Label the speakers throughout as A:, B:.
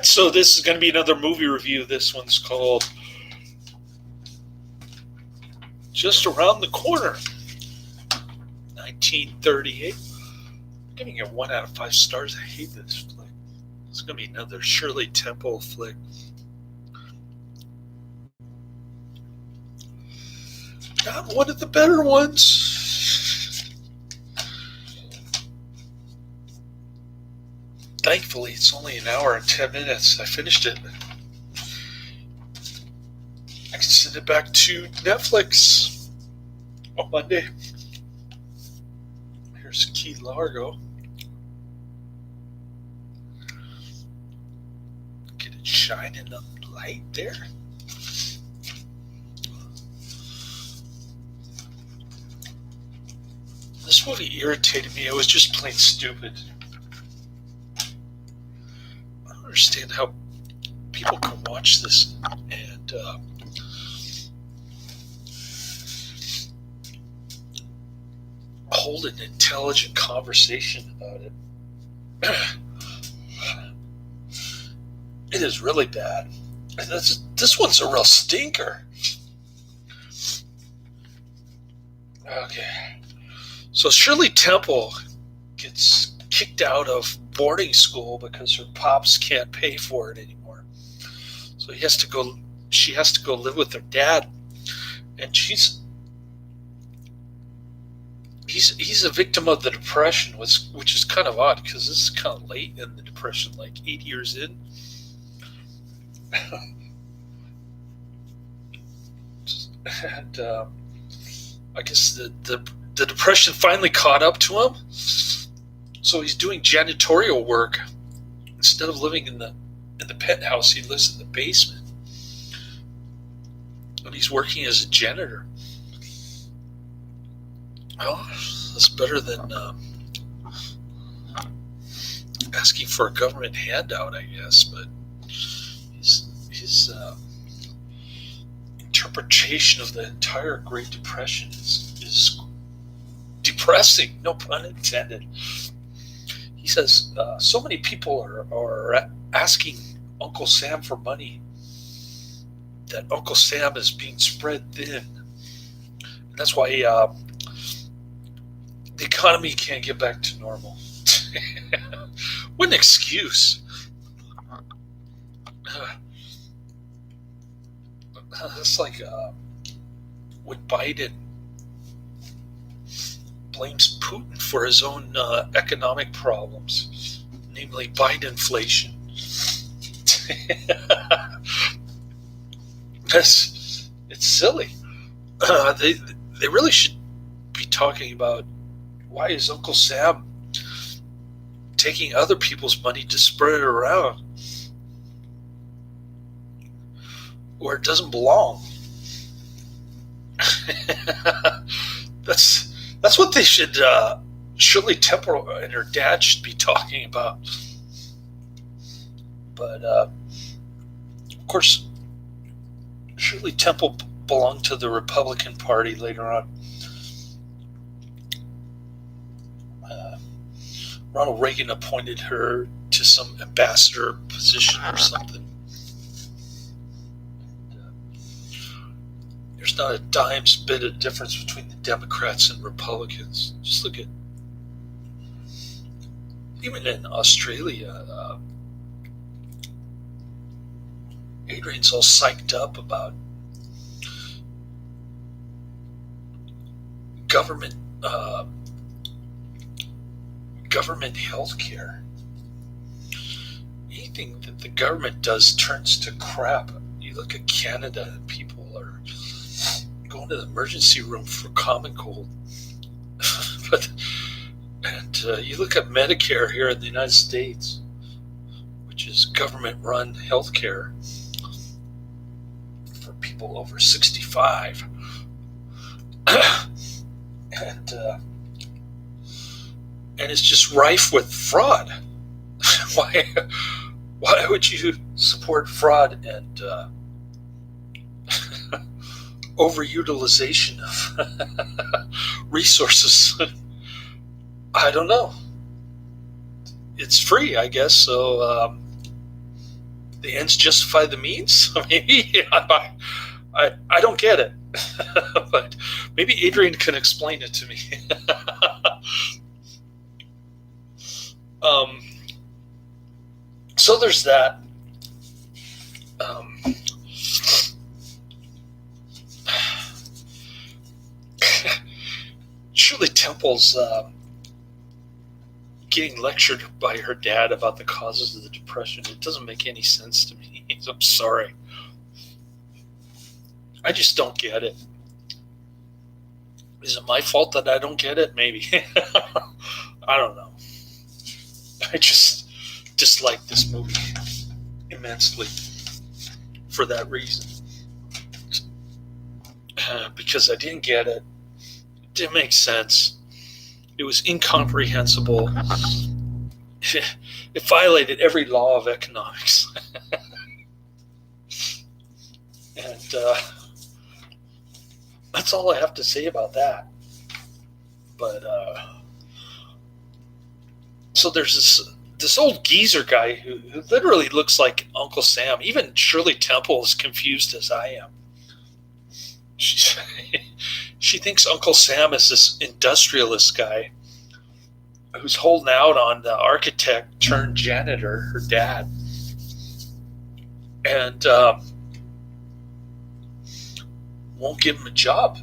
A: So this is going to be another movie review. This one's called Just Around the Corner, 1938. I'm giving it 1 out of 5 stars. I hate this flick. It's going to be another Shirley Temple flick. Not one of the better ones. Thankfully, it's only an hour and 10 minutes. I finished it. I can send it back to Netflix on Monday. Here's Key Largo. Get it shining up light there. This movie irritated me. It was just plain stupid. I don't understand how people can watch this and hold an intelligent conversation about it. It is really bad. This one's a real stinker. Okay. So Shirley Temple gets kicked out of boarding school because her pops can't pay for it anymore. So she has to go live with her dad. And he's a victim of the Depression, which is kind of odd because this is kind of late in the Depression, like 8 years in. And I guess the Depression finally caught up to him, so he's doing janitorial work instead of living in the penthouse. He lives in the basement, and he's working as a janitor. Well, that's better than asking for a government handout, I guess. But his interpretation of the entire Great Depression is depressing, no pun intended. He says so many people are asking Uncle Sam for money that Uncle Sam is being spread thin. And that's why the economy can't get back to normal. What an excuse. It's like when Biden blames Putin for his own economic problems, namely Bidenflation. It's silly. They really should be talking about why is Uncle Sam taking other people's money to spread it around where it doesn't belong. That's what they should. Shirley Temple and her dad should be talking about. But of course, Shirley Temple belonged to the Republican Party later on. Ronald Reagan appointed her to some ambassador position or something. There's not a dime's bit of difference between the Democrats and Republicans. Just look at, even in Australia, Adrian's all psyched up about government health care. Anything that the government does turns to crap. You look at Canada and people are going to the emergency room for common cold. And you look at Medicare here in the United States, which is government-run health care for people over 65. And it's just rife with fraud. Why would you support fraud and overutilization of resources? I don't know. It's free, I guess. So the ends justify the means. Maybe I don't get it, but maybe Adrian can explain it to me. So there's that. Shirley Temple's getting lectured by her dad about the causes of the depression. It doesn't make any sense to me. I'm sorry. I just don't get it. Is it my fault that I don't get it? Maybe. I don't know. I just dislike this movie immensely for that reason. Because I didn't get it. It didn't make sense. It was incomprehensible. It violated every law of economics. And that's all I have to say about that. But so there's this old geezer guy who literally looks like Uncle Sam. Even Shirley Temple is confused as I am. She thinks Uncle Sam is this industrialist guy who's holding out on the architect turned janitor, her dad. And won't give him a job.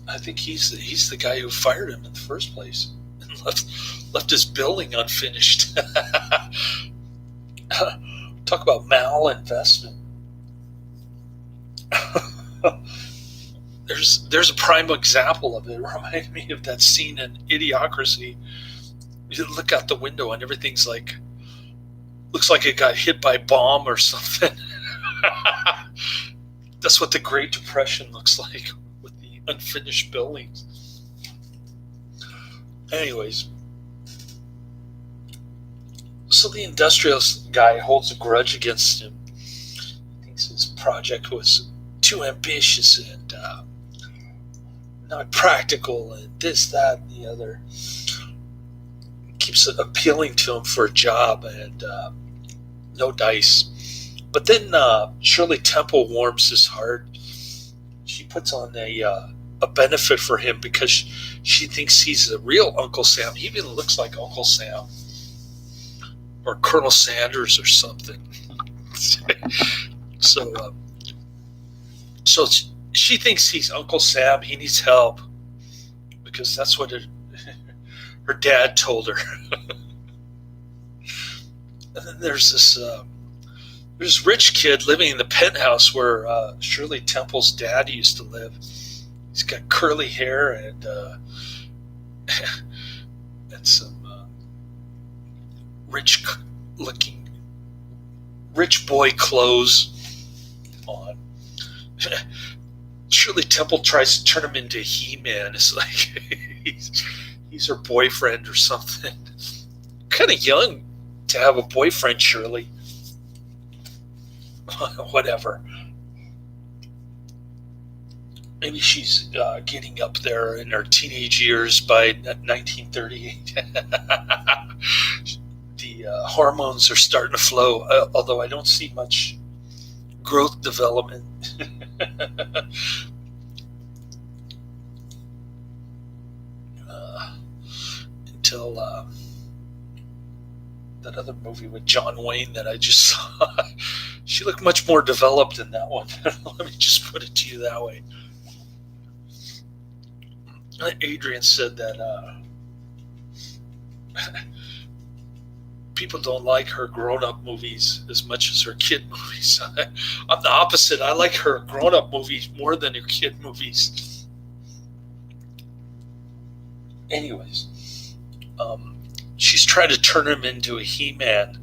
A: I think he's the guy who fired him in the first place and left his building unfinished. Talk about malinvestment. There's a prime example of it. It reminds me of that scene in Idiocracy. You look out the window and everything's looks like it got hit by a bomb or something. That's what the Great Depression looks like with the unfinished buildings. Anyways, so the industrialist guy holds a grudge against him. He thinks his project was too ambitious and not practical and this, that, and the other. Keeps appealing to him for a job and no dice. But then Shirley Temple warms his heart. She puts on a benefit for him because she thinks he's a real Uncle Sam. He even looks like Uncle Sam or Colonel Sanders or something. So she thinks he's Uncle Sam. He needs help because that's what her dad told her. And then there's this rich kid living in the penthouse where Shirley Temple's dad used to live. He's got curly hair and some rich boy clothes on. Shirley Temple tries to turn him into He-Man. It's like he's her boyfriend or something. Kind of young to have a boyfriend, Shirley. Whatever. Maybe she's getting up there in her teenage years by 1938. The hormones are starting to flow, although I don't see much growth development. Until that other movie with John Wayne that I just saw. She looked much more developed in that one. Let me just put it to you that way. Adrian said that people don't like her grown-up movies as much as her kid movies. I'm the opposite. I like her grown-up movies more than her kid movies. Anyways, she's trying to turn him into a He-Man.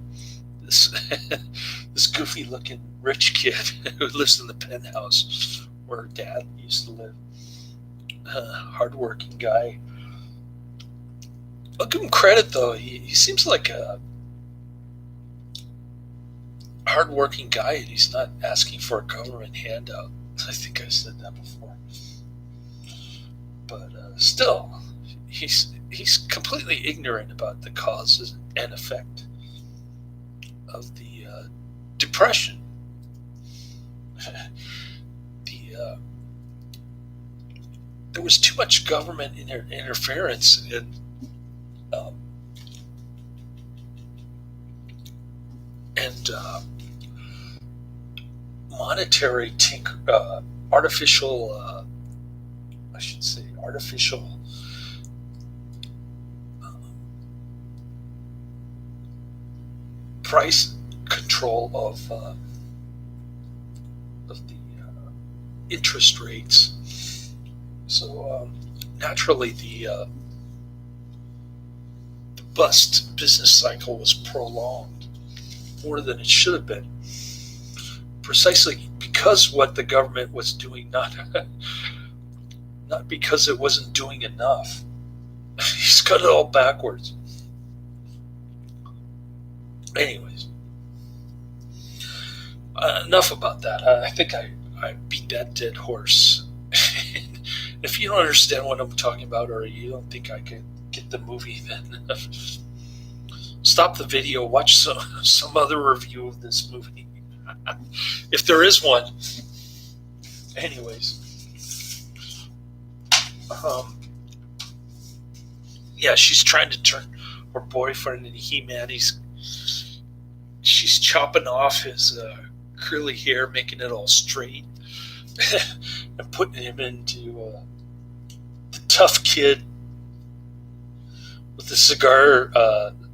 A: This goofy-looking rich kid who lives in the penthouse where her dad used to live. Hard-working guy. I'll give him credit, though. He seems like a hard-working guy, and he's not asking for a government handout. I think I said that before. But still, he's completely ignorant about the causes and effect of the Depression. There was too much government interference um, and monetary artificial, I should say, artificial price control of the interest rates. So naturally, the bust business cycle was prolonged more than it should have been, precisely because what the government was doing, not because it wasn't doing enough. He's got it all backwards. Anyways, enough about that. I think I beat that dead horse. If you don't understand what I'm talking about, or you don't think I could get the movie, then stop the video, watch some other review of this movie, if there is one. Anyways, yeah, she's trying to turn her boyfriend into He-Man. She's chopping off his curly hair, making it all straight, and putting him into the tough kid with the cigar.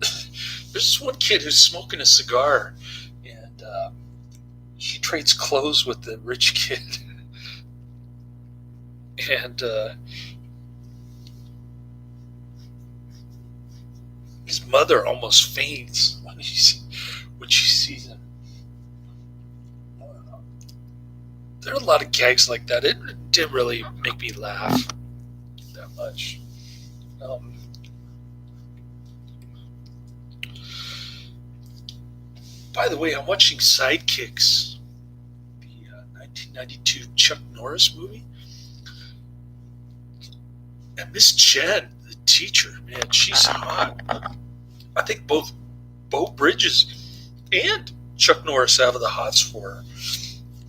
A: There's this one kid who's smoking a cigar, and she trades clothes with the rich kid. And his mother almost faints when she sees him. There are a lot of gags like that. It didn't really make me laugh that much. By the way, I'm watching Sidekicks, the 1992 Chuck Norris movie. And Miss Chen, the teacher, man, she's hot. I think both Beau Bridges and Chuck Norris have the hots for her.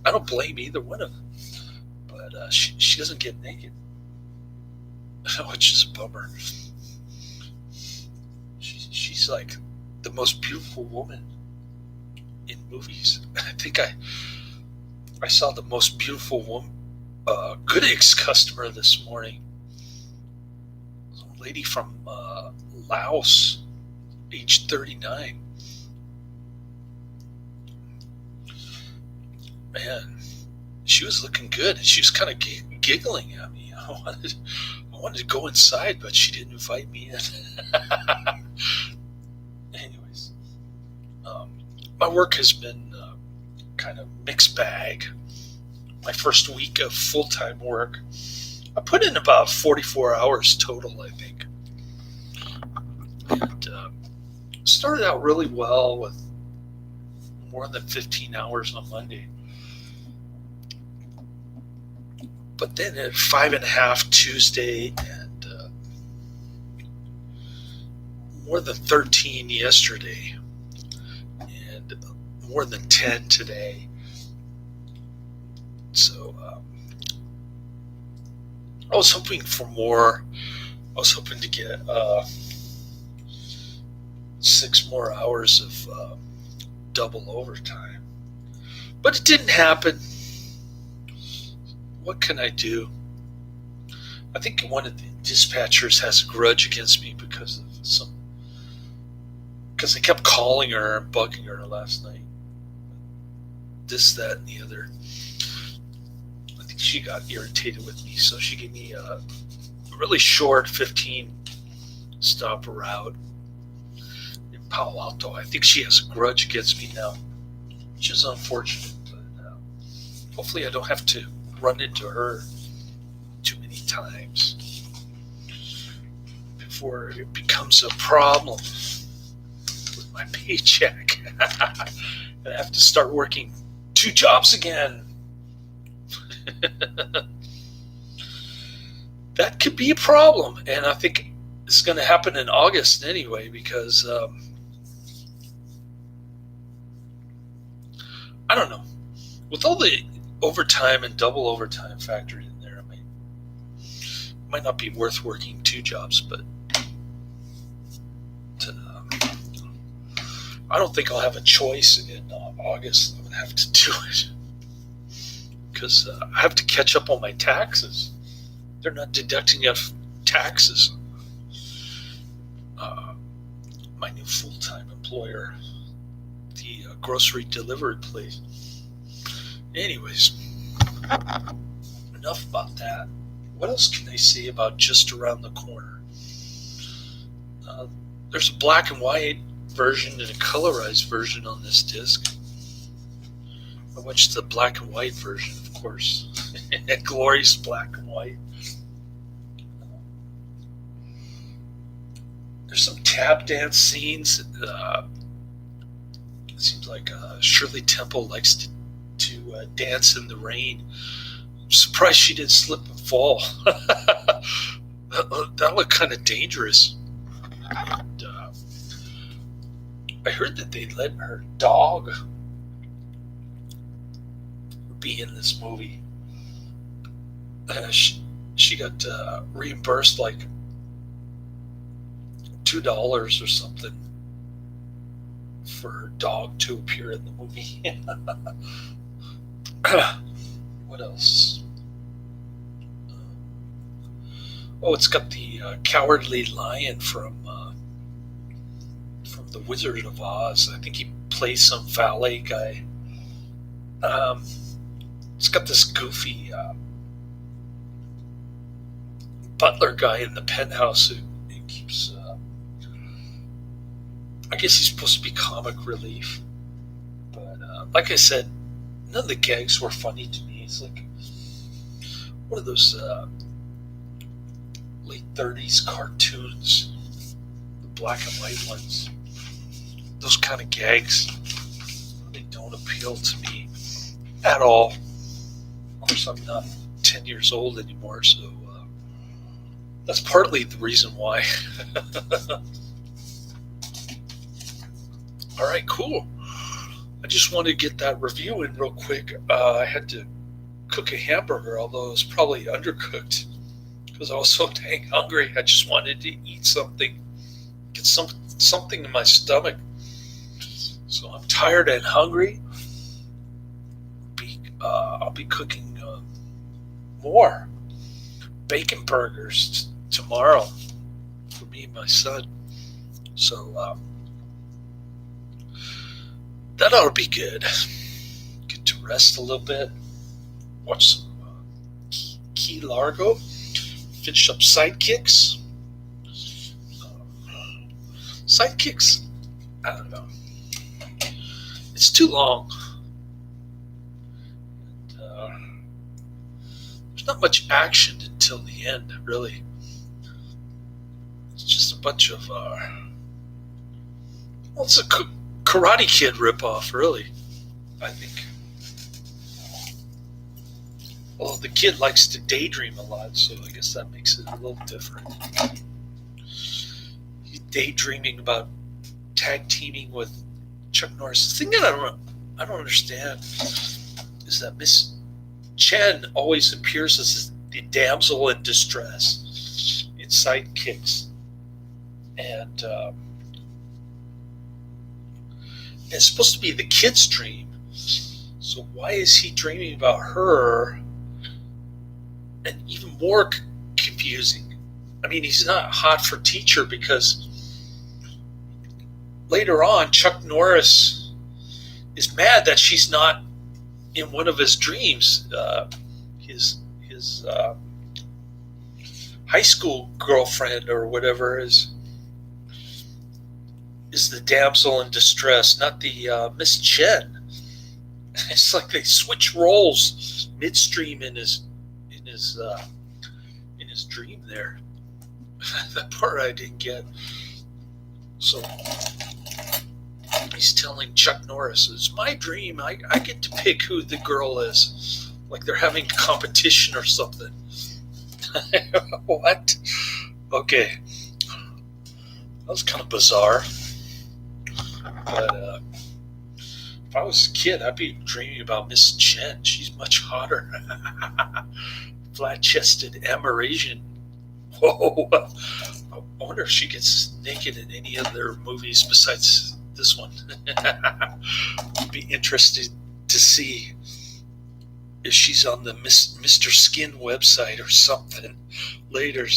A: I don't blame either one of them. But she doesn't get naked, which is a bummer. She's like the most beautiful woman in movies. I think I saw the most beautiful woman, Goodix customer this morning. A lady from Laos, age 39. Man, she was looking good, and she was kind of giggling at me. I wanted to go inside, but she didn't invite me in. Anyways, my work has been kind of mixed bag. My first week of full-time work, I put in about 44 hours total, I think. And started out really well with more than 15 hours on Monday. But then at 5.5 Tuesday, and more than 13 yesterday, and more than 10 today. So I was hoping for more. I was hoping to get 6 more hours of double overtime. But it didn't happen. What can I do? I think one of the dispatchers has a grudge against me because they kept calling her and bugging her last night. This, that, and the other. I think she got irritated with me, so she gave me a really short 15-stop route in Palo Alto. I think she has a grudge against me now, which is unfortunate. But hopefully I don't have to run into her too many times before it becomes a problem with my paycheck. I have to start working 2 jobs again. That could be a problem, and I think it's going to happen in August anyway, because I don't know. With all the overtime and double overtime factored in there, it might not be worth working 2 jobs, but I don't think I'll have a choice in August. I'm going to have to do it because I have to catch up on my taxes. They're not deducting enough taxes. My new full-time employer, the grocery delivery place. Anyways, enough about that. What else can I say about Just Around the Corner? There's a black and white version and a colorized version on this disc. I watched the black and white version, of course. That glorious black and white. There's some tap dance scenes. It seems like Shirley Temple likes to dance in the rain. I'm surprised she didn't slip and fall. That looked kind of dangerous. And, I heard that they let her dog be in this movie. She got reimbursed like $2 or something for her dog to appear in the movie. What else? It's got the Cowardly Lion from The Wizard of Oz. I think he plays some valet guy. It's got this goofy butler guy in the penthouse who keeps. I guess he's supposed to be comic relief, but like I said, none of the gags were funny to me. It's like one of those late 30s cartoons, the black and white ones. Those kind of gags, they don't appeal to me at all. Of course, I'm not 10 years old anymore, so that's partly the reason why. All right, cool. I just wanted to get that review in real quick. I had to cook a hamburger, although it was probably undercooked because I was so dang hungry. I just wanted to eat something, get something in my stomach. So I'm tired and hungry. I'll be cooking more bacon burgers tomorrow for me and my son. So that ought to be good. Get to rest a little bit. Watch some Key Largo. Finish up Sidekicks. Sidekicks, I don't know. It's too long. And, there's not much action until the end, really. It's just a bunch of it's a Karate Kid ripoff, really, I think. Well, the kid likes to daydream a lot, so I guess that makes it a little different. He's daydreaming about tag teaming with Chuck Norris. The thing that I don't understand is that Miss Chen always appears as the damsel in distress in Sidekicks. And it's supposed to be the kid's dream. So why is he dreaming about her? And even more confusing, I mean, he's not hot for teacher because later on, Chuck Norris is mad that she's not in one of his dreams. His high school girlfriend or whatever is the damsel in distress, not the Miss Chen. It's like they switch roles midstream in his dream there. That part I didn't get. So he's telling Chuck Norris, it's my dream. I get to pick who the girl is. Like they're having a competition or something. What? Okay. That was kind of bizarre. But If I was a kid, I'd be dreaming about Miss Chen. She's much hotter. Flat-chested Amerasian. Whoa. I wonder if she gets naked in any other movies besides this one. I'd be interested to see if she's on the Mr. Skin website or something later.